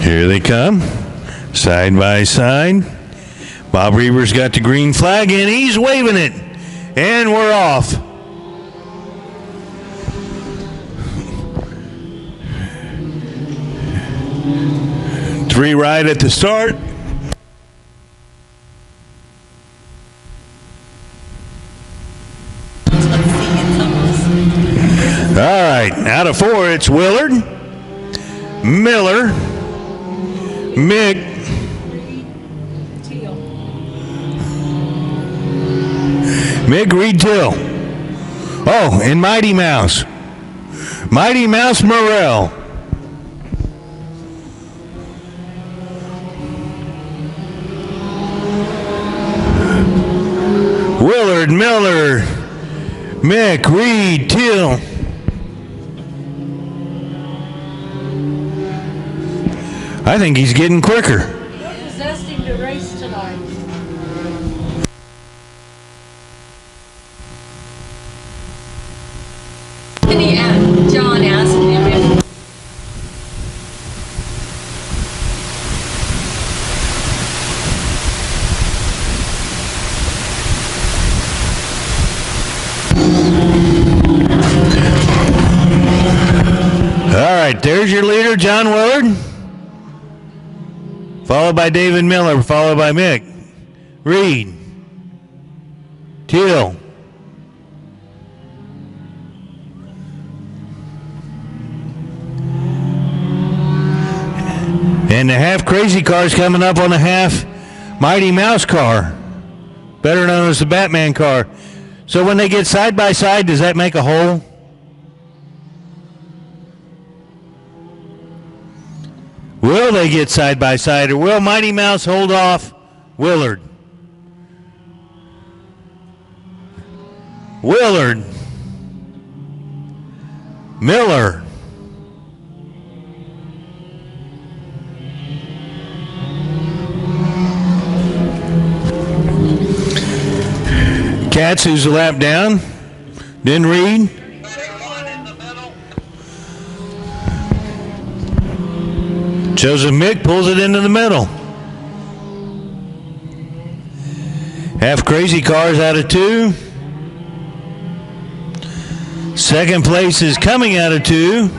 Here they come, side by side. Bob Reber's got the green flag, and he's waving it. And we're off. Three right at the start. All right, out of four, it's Willard, Miller, Mick, Reed Till. Oh, and Mighty Mouse. Mighty Mouse Morrell. Willard, Miller, Mick, Reed, Till. I think he's getting quicker. What possessed him to race tonight? John asked him if all right, there's your leader, John Willard. Followed by David Miller, followed by Mick, Reed, Teal. And the half crazy car's coming up on the half Mighty Mouse car, better known as the Batman car. So when they get side by side, does that make a hole? Will they get side by side, or will Mighty Mouse hold off Willard? Willard, Miller, Katz, who's a lap down, then Reed. Joseph Mick pulls it into the middle. Half crazy cars out of two. Second place is coming out of two.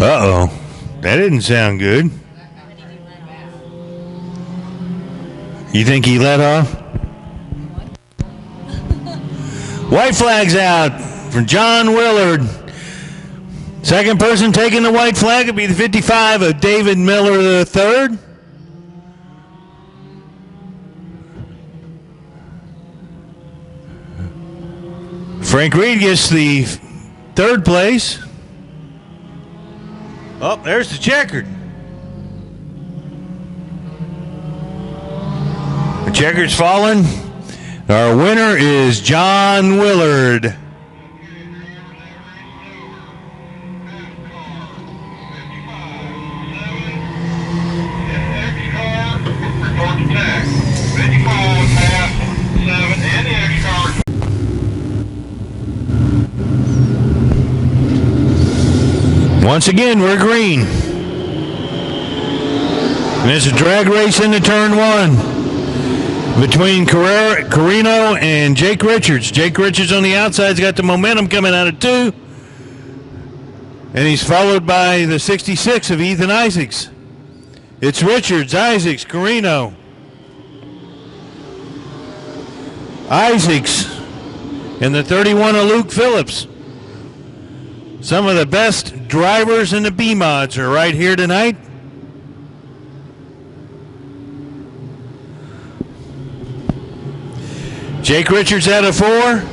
Uh-oh. That didn't sound good. You think he let off? White flag's out for John Willard. Second person taking the white flag would be the 55 of David Miller III. Frank Reed gets the third place. Oh, there's the checkered. The checkered's fallen. Our winner is John Willard. Once again, we're green. And it's a drag race into turn one between Carino and Jake Richards. Jake Richards on the outside's got the momentum coming out of two. And he's followed by the 66 of Ethan Isaacs. It's Richards, Isaacs, Carino. Isaacs and the 31 of Luke Phillips. Some of the best drivers in the B-Mods are right here tonight. Jake Richards out of four.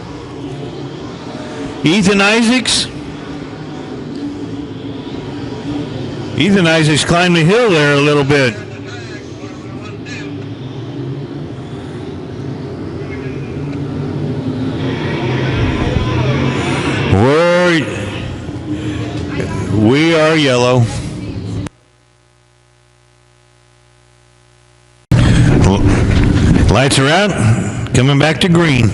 Ethan Isaacs. Ethan Isaacs climbed the hill there a little bit. We are yellow. Lights are out. Coming back to green.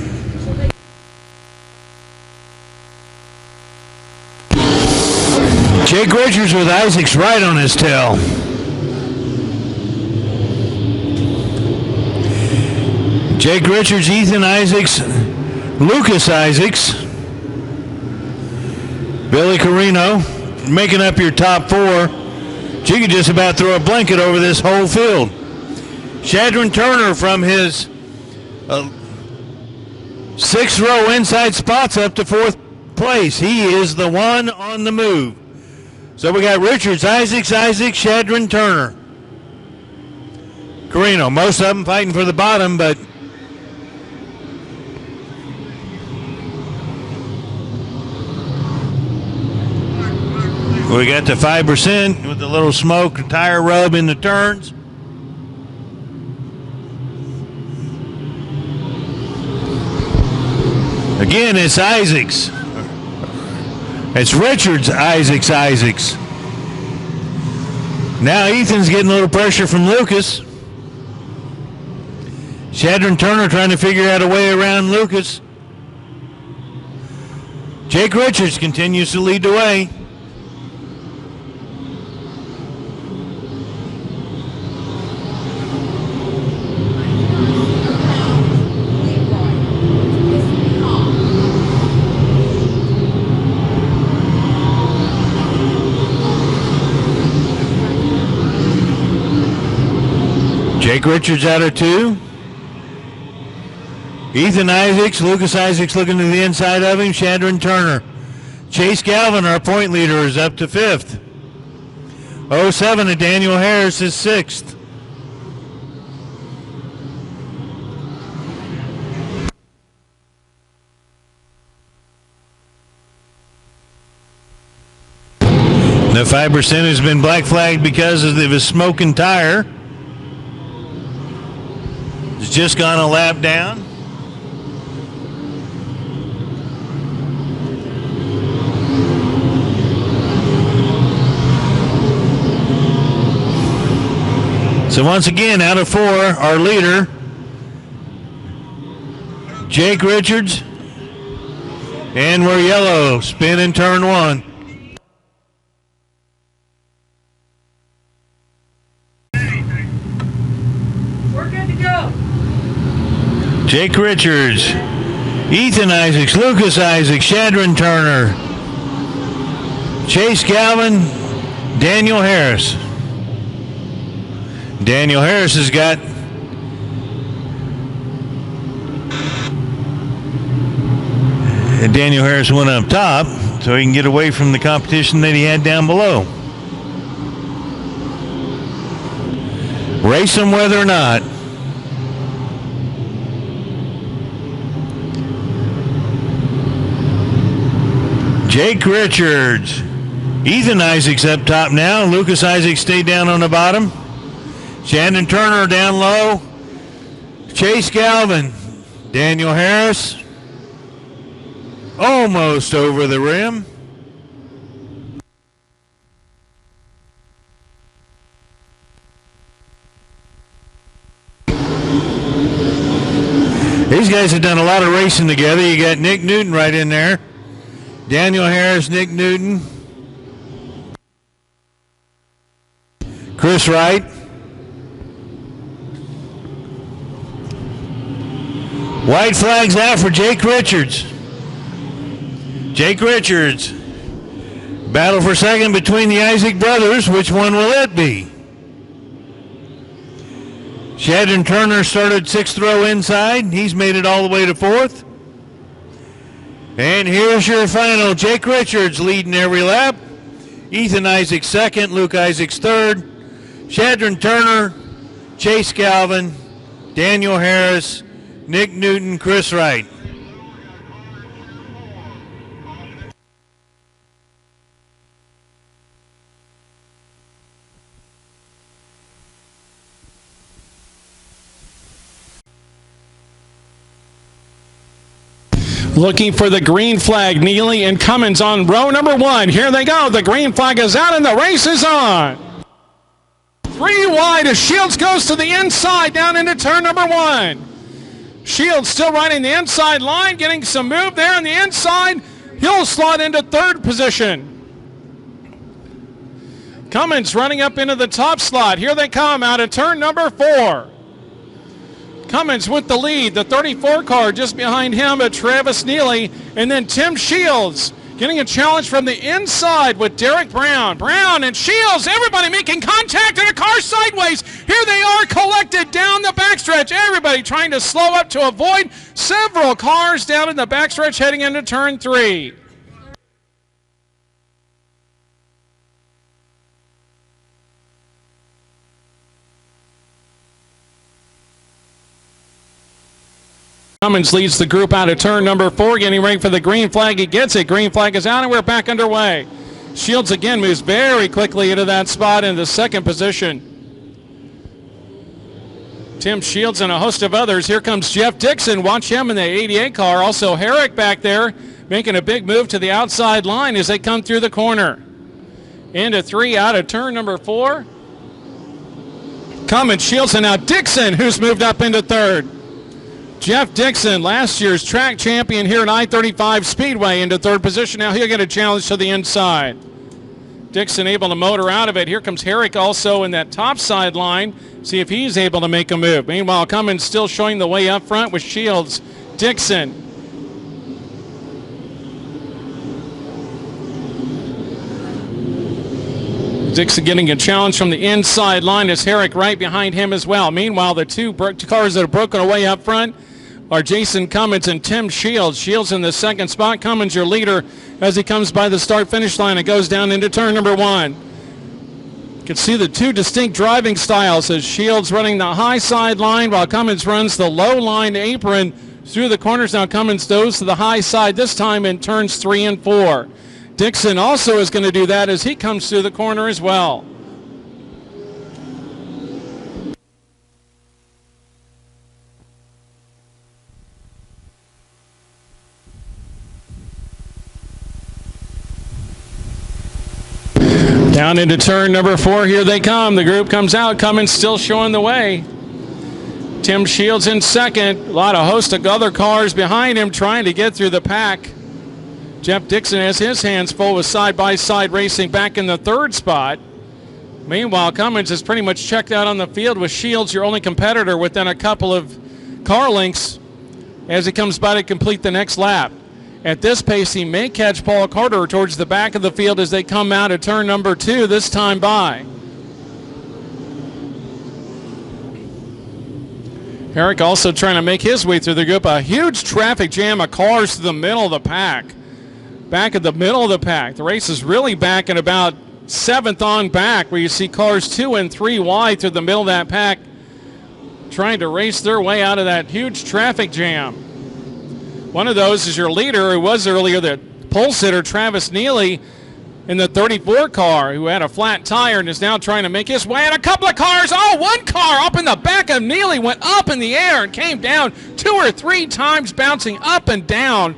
Jake Richards with Isaacs right on his tail. Jake Richards, Ethan Isaacs, Lucas Isaacs, Billy Carino making up your top four. You could just about throw a blanket over this whole field. Shadron Turner from his sixth row inside spots up to fourth place. He is the one on the move. So we got Richards, Isaacs, Shadron Turner. Carino, most of them fighting for the bottom, but we got the 5% with the little smoke tire rub in the turns. Again, it's Isaacs. It's Richards, Isaacs. Now Ethan's getting a little pressure from Lucas. Shadron Turner trying to figure out a way around Lucas. Jake Richards continues to lead the way. Jake Richards out of two. Ethan Isaacs, Lucas Isaacs looking to the inside of him. Shadron Turner. Chase Galvin, our point leader, is up to fifth. 07 to Daniel Harris is sixth. The 5% has been black flagged because of his smoking tire. It's just gone a lap down. So once again, out of four, our leader, Jake Richards, and we're yellow, spin in turn one. We're good to go. Jake Richards, Ethan Isaacs, Lucas Isaacs, Shadron Turner, Chase Galvin, Daniel Harris. Daniel Harris has got Daniel Harris went up top so he can get away from the competition that he had down below. Race him whether or not. Jake Richards, Ethan Isaacs up top now. Lucas Isaacs stayed down on the bottom. Shannon Turner down low. Chase Galvin. Daniel Harris. Almost over the rim. These guys have done a lot of racing together. You got Nick Newton right in there. Daniel Harris, Nick Newton. Chris Wright. White flags out for Jake Richards. Jake Richards. Battle for second between the Isaac brothers. Which one will it be? Shadron Turner started sixth row inside. He's made it all the way to fourth. And here's your final. Jake Richards leading every lap. Ethan Isaacs second. Luke Isaacs third. Shadron Turner, Chase Galvin, Daniel Harris, Nick Newton, Chris Wright. Looking for the green flag, Neely and Cummins on row number one. Here they go. The green flag is out and the race is on. 3 wide as Shields goes to the inside down into turn number one. Shields still riding the inside line, getting some move there on the inside. He'll slot into third position. Cummins running up into the top slot. Here they come out of turn number 4. Cummins with the lead. The 34 car just behind him at Travis Neely. And then Tim Shields getting a challenge from the inside with Derek Brown. Brown and Shields, everybody making contact and a car sideways. Here they are collected down the backstretch. Everybody trying to slow up to avoid several cars down in the backstretch heading into turn 3. Cummins leads the group out of turn number 4, getting ready for the green flag. He gets it. Green flag is out, and we're back underway. Shields again moves very quickly into that spot in the second position. Tim Shields and a host of others. Here comes Jeff Dixon. Watch him in the 88 car. Also Herrick back there making a big move to the outside line as they come through the corner. Into 3 out of turn number 4. Cummins, Shields, and now Dixon, who's moved up into third. Jeff Dixon, last year's track champion here at I-35 Speedway, into third position. Now he'll get a challenge to the inside. Dixon able to motor out of it. Here comes Herrick also in that top side line. See if he's able to make a move. Meanwhile, Cummins still showing the way up front with Shields. Dixon. Dixon getting a challenge from the inside line as Herrick right behind him as well. Meanwhile, the two cars that have broken away up front are Jason Cummins and Tim Shields. Shields in the second spot. Cummins your leader as he comes by the start-finish line and goes down into turn number 1. You can see the two distinct driving styles as Shields running the high side line while Cummins runs the low line apron through the corners. Now Cummins goes to the high side this time in turns 3 and 4. Dixon also is going to do that as he comes through the corner as well. Down into turn number 4, here they come. The group comes out. Cummins still showing the way. Tim Shields in second. A lot of host of other cars behind him trying to get through the pack. Jeff Dixon has his hands full with side-by-side racing back in the third spot. Meanwhile, Cummins is pretty much checked out on the field with Shields, your only competitor, within a couple of car lengths as he comes by to complete the next lap. At this pace, he may catch Paul Carter towards the back of the field as they come out of turn number 2 this time by. Herrick also trying to make his way through the group. A huge traffic jam of cars to the middle of the pack. Back at the middle of the pack. The race is really back at about 7th on back, where you see cars 2 and 3 wide through the middle of that pack trying to race their way out of that huge traffic jam. One of those is your leader, who was earlier the pole sitter, Travis Neely, in the 34 car, who had a flat tire and is now trying to make his way. And a couple of cars, one car up in the back of Neely went up in the air and came down 2 or 3 times, bouncing up and down,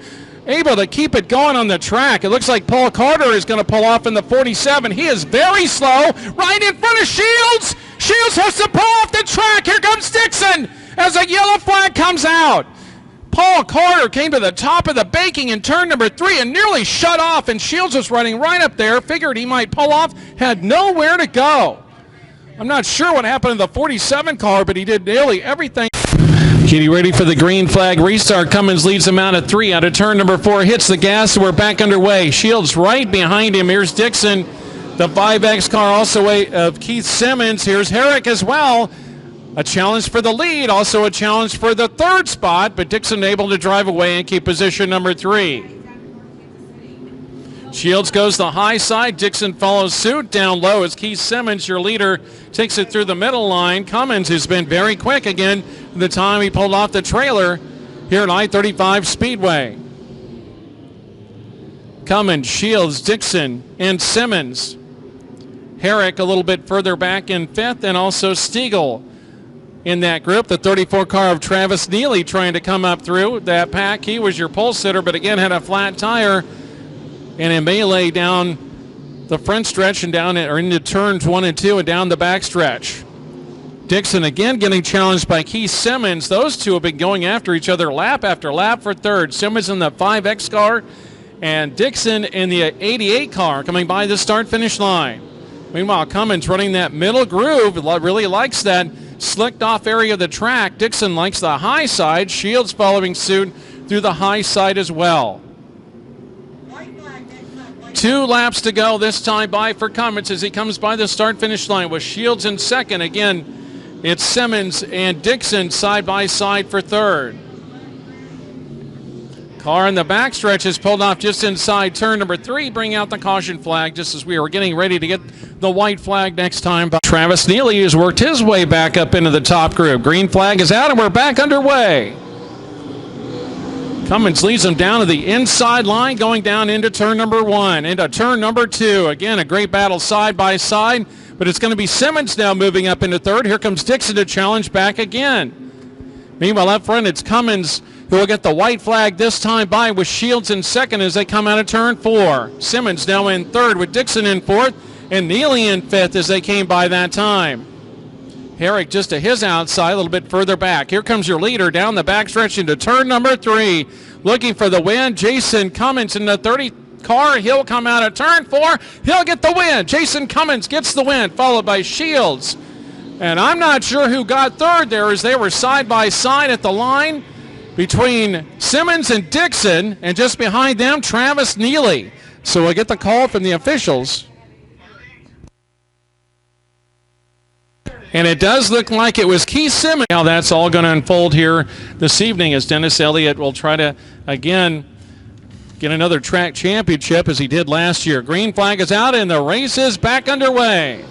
able to keep it going on the track. It looks like Paul Carter is going to pull off in the 47. He is very slow, right in front of Shields. Shields has to pull off the track. Here comes Dixon as a yellow flag comes out. Paul Carter came to the top of the baking in turn number 3 and nearly shut off, and Shields was running right up there, figured he might pull off, had nowhere to go. I'm not sure what happened in the 47 car, but he did nearly everything. Getting ready for the green flag restart. Cummins leads him out at 3 out of turn number 4, hits the gas, so we're back underway. Shields right behind him. Here's Dixon, the 5X car also of Keith Simmons. Here's Herrick as well. A challenge for the lead, also a challenge for the third spot, but Dixon able to drive away and keep position number 3. Shields goes the high side. Dixon follows suit down low as Keith Simmons, your leader, takes it through the middle line. Cummins has been very quick again the time he pulled off the trailer here at I-35 Speedway. Cummins, Shields, Dixon, and Simmons. Herrick a little bit further back in 5th, and also Stiegel in that group. The 34 car of Travis Neely trying to come up through that pack. He was your pole sitter, but again had a flat tire and a melee down the front stretch and down or into turns 1 and 2 and down the back stretch. Dixon again getting challenged by Keith Simmons. Those two have been going after each other lap after lap for third. Simmons in the 5X car and Dixon in the 88 car coming by the start-finish line. Meanwhile, Cummins running that middle groove, really likes that slicked off area of the track. Dixon likes the high side. Shields following suit through the high side as well. 2 laps to go this time by for Cummins as he comes by the start-finish line with Shields in second. Again, it's Simmons and Dixon side by side for third. Car in the backstretch is pulled off just inside turn number 3, bringing out the caution flag just as we were getting ready to get the white flag next time. Travis Neely has worked his way back up into the top group. Green flag is out and we're back underway. Cummins leads them down to the inside line, going down into turn number 1, into turn number 2. Again, a great battle side by side, but it's going to be Simmons now moving up into third. Here comes Dixon to challenge back again. Meanwhile, up front, it's Cummins who will get the white flag this time by with Shields in second as they come out of turn 4. Simmons now in third with Dixon in fourth and Neely in fifth as they came by that time. Herrick just to his outside, a little bit further back. Here comes your leader down the backstretch into turn number 3. Looking for the win, Jason Cummins in the 30 car. He'll come out of turn 4. He'll get the win. Jason Cummins gets the win, followed by Shields. And I'm not sure who got third there as they were side by side at the line between Simmons and Dixon, and just behind them, Travis Neely. So we'll get the call from the officials. And it does look like it was Keith Simmons. Now that's all going to unfold here this evening as Dennis Elliott will try to, again, get another track championship as he did last year. Green flag is out and the race is back underway.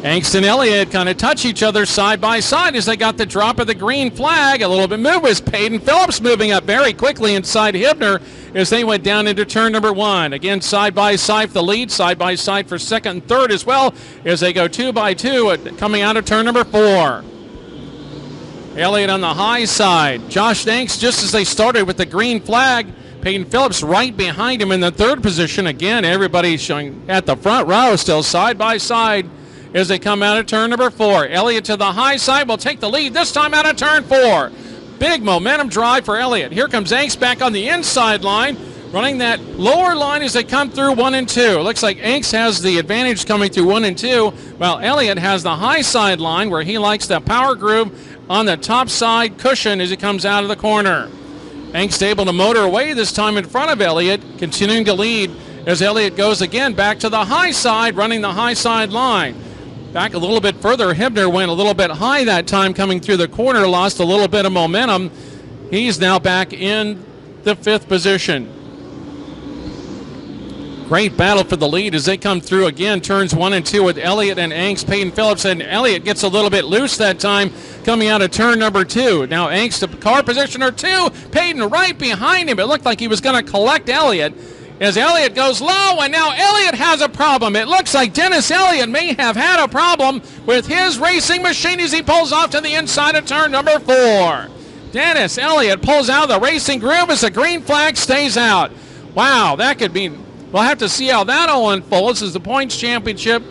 Angst and Elliott kind of touch each other side by side as they got the drop of the green flag. A little bit move was Peyton Phillips moving up very quickly inside Hibner as they went down into turn number 1. Again, side by side for the lead, side by side for second and third as well as they go 2 by 2 coming out of turn number 4. Elliott on the high side. Josh Angst just as they started with the green flag. Peyton Phillips right behind him in the third position. Again, everybody showing at the front row still side by side as they come out of turn number 4. Elliott to the high side will take the lead this time out of turn 4. Big momentum drive for Elliott. Here comes Angst back on the inside line, running that lower line as they come through 1 and 2. Looks like Angst has the advantage coming through 1 and 2, while Elliott has the high side line where he likes the power groove on the top side cushion as he comes out of the corner. Angst able to motor away this time in front of Elliott, continuing to lead as Elliott goes again back to the high side, running the high side line. Back a little bit further, Hibner went a little bit high that time coming through the corner, lost a little bit of momentum. He's now back in the 5th position. Great battle for the lead as they come through again, turns 1 and 2 with Elliott and Angst, Peyton Phillips, and Elliott gets a little bit loose that time coming out of turn number 2. Now Angst to car positioner 2, Peyton right behind him. It looked like he was going to collect Elliott as Elliott goes low, and now Elliott has a problem. It looks like Dennis Elliott may have had a problem with his racing machine as he pulls off to the inside of turn number 4. Dennis Elliott pulls out of the racing groove as the green flag stays out. Wow, that could be, we'll have to see how that all unfolds as the points championship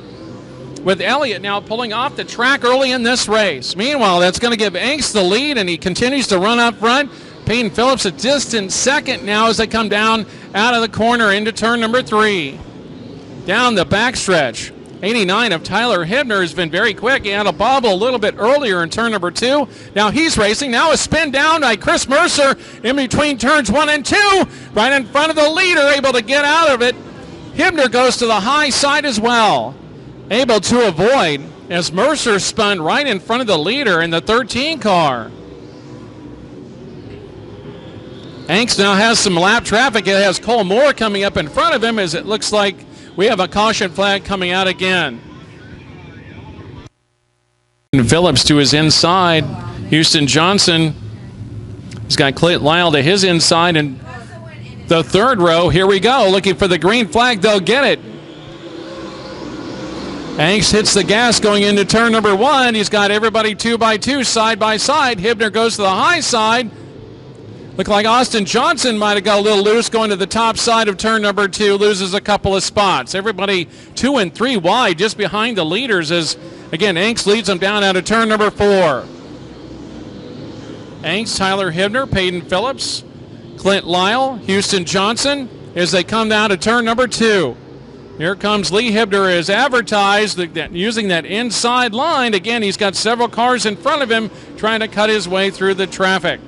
with Elliott now pulling off the track early in this race. Meanwhile, that's going to give Angst the lead, and he continues to run up front. Peyton Phillips a distant second now as they come down out of the corner into turn number 3. Down the backstretch, 89 of Tyler Hibner has been very quick. He had a bobble a little bit earlier in turn number 2. Now he's racing. Now a spin down by Chris Mercer in between turns 1 and 2. Right in front of the leader, able to get out of it. Hibner goes to the high side as well. Able to avoid as Mercer spun right in front of the leader in the 13 car. Angst now has some lap traffic. It has Cole Moore coming up in front of him as it looks like we have a caution flag coming out again. Phillips to his inside. Houston Johnson has got Clint Lyle to his inside in the third row. Here we go, looking for the green flag. They'll get it. Angst hits the gas going into turn number 1. He's got everybody 2 by 2, side by side. Hibner goes to the high side. Looked like Austin Johnson might have got a little loose going to the top side of turn number 2, loses a couple of spots. Everybody 2 and 3 wide just behind the leaders as Again, Angst leads them down out of turn number 4. Angst, Tyler Hibner, Peyton Phillips, Clint Lyle, Houston Johnson as they come down to turn number 2. Here comes Lee Hibner as advertised, using that inside line. Again, he's got several cars in front of him trying to cut his way through the traffic.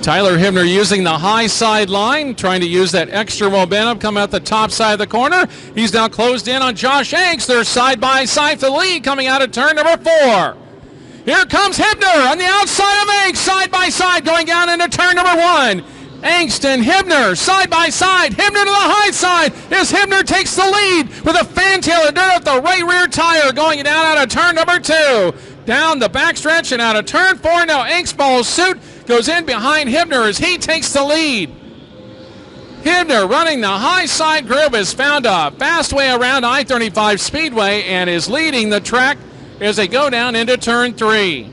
Tyler Hibner using the high side line, trying to use that extra momentum, come out the top side of the corner. He's now closed in on Josh Angst. They're side by side for the lead coming out of turn number 4. Here comes Hibner on the outside of Angst, side by side, going down into turn number 1. Angst and Hibner side by side. Hibner to the high side as Hibner takes the lead with a fantail dirt off the right rear tire going down out of turn number 2. Down the backstretch and out of turn 4. Now Angst follows suit, goes in behind Hibner as he takes the lead. Hibner running the high side groove has found a fast way around I-35 Speedway and is leading the track as they go down into turn 3.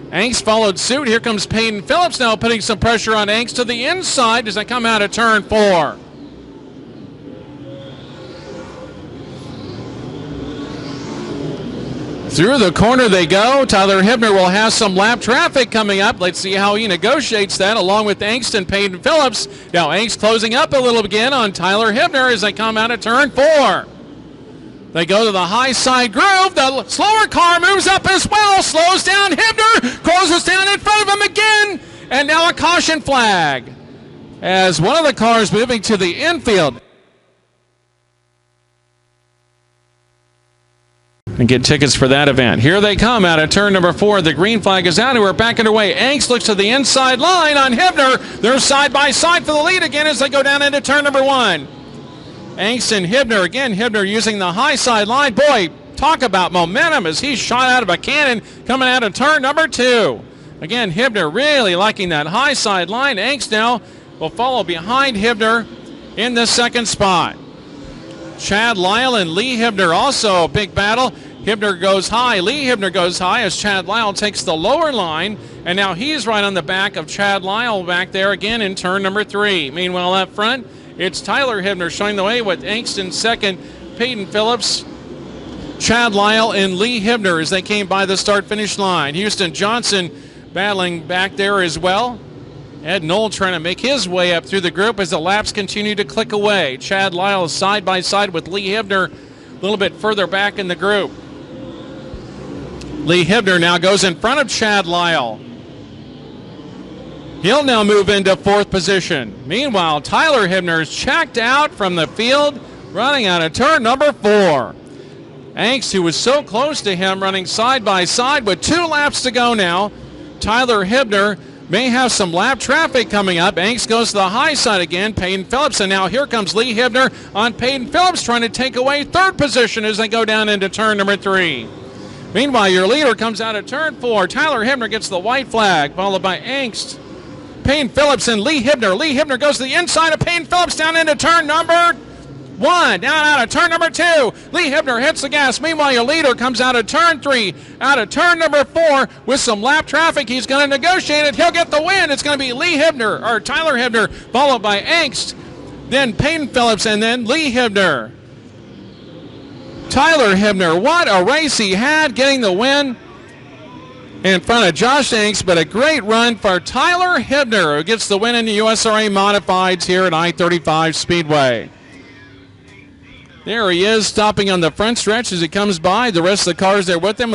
Angst followed suit. Here comes Peyton Phillips now putting some pressure on Angst to the inside as they come out of turn 4. Through the corner they go. Tyler Hibner will have some lap traffic coming up. Let's see how he negotiates that along with Angst and Peyton Phillips. Now Angst closing up a little again on Tyler Hibner as they come out of turn 4. They go to the high side groove. The slower car moves up as well. Slows down Hibner. Closes down in front of him again. And now a caution flag as one of the cars moving to the infield. And get tickets for that event. Here they come out of turn number 4. The green flag is out and we're back underway. Angst looks to the inside line on Hibner. They're side by side for the lead again as they go down into turn number 1. Angst and Hibner. Again, Hibner using the high side line. Boy, talk about momentum as he's shot out of a cannon coming out of turn number 2. Again, Hibner really liking that high side line. Angst now will follow behind Hibner in the second spot. Chad Lyle and Lee Hibner also a big battle. Hibner goes high. Lee Hibner goes high as Chad Lyle takes the lower line. And now he's right on the back of Chad Lyle back there again in turn number 3. Meanwhile, up front, it's Tyler Hibner showing the way with Angst in second, Peyton Phillips, Chad Lyle, and Lee Hibner as they came by the start-finish line. Houston Johnson battling back there as well. Ed Knoll trying to make his way up through the group as the laps continue to click away. Chad Lyle side by side with Lee Hibner a little bit further back in the group. Lee Hibner now goes in front of Chad Lyle. He'll now move into 4th position. Meanwhile, Tyler Hibner's checked out from the field, running out of turn number 4. Angst, who was so close to him, running side by side with 2 laps to go now. Tyler Hibner may have some lap traffic coming up. Angst goes to the high side again. Peyton Phillips, and now here comes Lee Hibner on Peyton Phillips trying to take away 3rd position as they go down into turn number 3. Meanwhile, your leader comes out of turn 4. Tyler Hibner gets the white flag, followed by Angst, Peyton Phillips, and Lee Hibner. Lee Hibner goes to the inside of Peyton Phillips down into turn number 1. Down out of turn number 2. Lee Hibner hits the gas. Meanwhile, your leader comes out of turn 3. Out of turn number 4 with some lap traffic. He's going to negotiate it. He'll get the win. It's going to be Lee Hibner, or Tyler Hibner, followed by Angst, then Peyton Phillips, and then Lee Hibner. Tyler Hibner, what a race he had, getting the win in front of Josh Angst, but a great run for Tyler Hibner, who gets the win in the USRA Modifieds here at I-35 Speedway. There he is, stopping on the front stretch as he comes by. The rest of the cars there with him.